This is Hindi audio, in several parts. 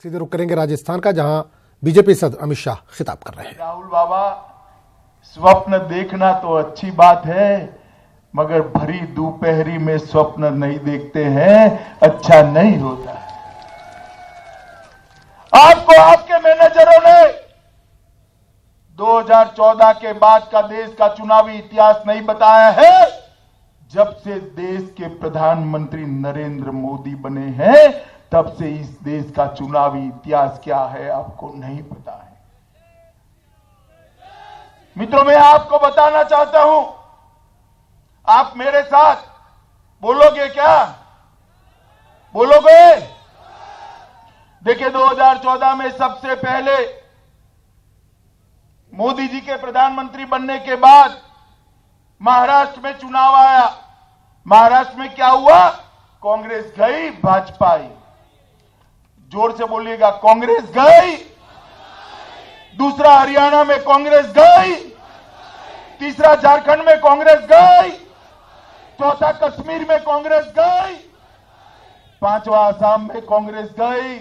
सीधे रुक करेंगे राजस्थान का, जहां बीजेपी सदस्य अमित शाह खिताब कर रहे हैं। राहुल बाबा, स्वप्न देखना तो अच्छी बात है, मगर भरी दोपहरी में स्वप्न नहीं देखते हैं, अच्छा नहीं होता है। आपको आपके मैनेजरों ने 2014 के बाद का देश का चुनावी इतिहास नहीं बताया है। जब से देश के प्रधानमंत्री नरेंद्र मोदी बने हैं, तब से इस देश का चुनावी इतिहास क्या है आपको नहीं पता है। मित्रों, मैं आपको बताना चाहता हूं, आप मेरे साथ बोलोगे क्या? बोलोगे? देखिए, 2014 में सबसे पहले मोदी जी के प्रधानमंत्री बनने के बाद महाराष्ट्र में चुनाव आया। महाराष्ट्र में क्या हुआ? कांग्रेस गई, भाजपा आई। जोर से बोलिएगा, कांग्रेस गई। दूसरा, हरियाणा में कांग्रेस गई। तीसरा, झारखंड में कांग्रेस गई। चौथा, कश्मीर में कांग्रेस गई। पांचवा, असम में कांग्रेस गई।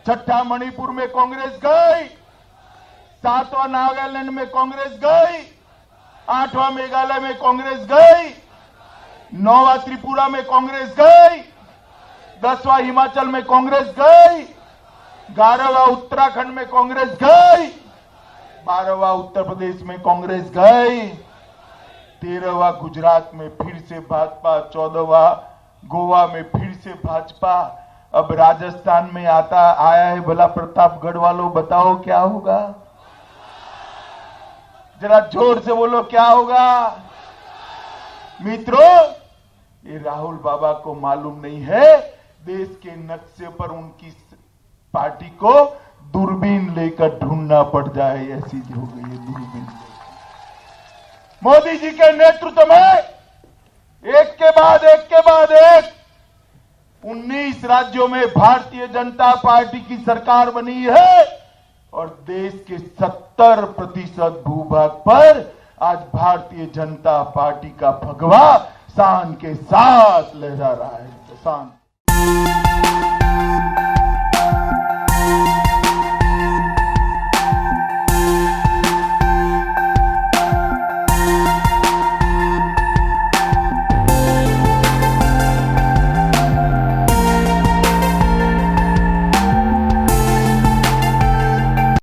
छठा, मणिपुर में कांग्रेस गई। सातवां, नागालैंड में कांग्रेस गई। आठवां, मेघालय में कांग्रेस गई। नौवां, त्रिपुरा में कांग्रेस गई। 10वां, हिमाचल में कांग्रेस गई। 11वां, उत्तराखंड में कांग्रेस गई। 12वां, उत्तर प्रदेश में कांग्रेस गई। 13वां, गुजरात में फिर से भाजपा। 14वां, गोवा में फिर से भाजपा। अब राजस्थान में आया है भला प्रतापगढ़ वालों, बताओ क्या होगा? जरा जोर से बोलो, क्या होगा? मित्रों, ये राहुल बाबा को मालूम नहीं है, देश के नक्शे पर उनकी पार्टी को दूरबीन लेकर ढूंढना पड़ जाए, ऐसी हो गई है दूरबीन। मोदी जी के नेतृत्व में एक के बाद एक 19 राज्यों में भारतीय जनता पार्टी की सरकार बनी है और देश के 70% भूभाग पर आज भारतीय जनता पार्टी का भगवा शान के साथ लहरा रहा है। शान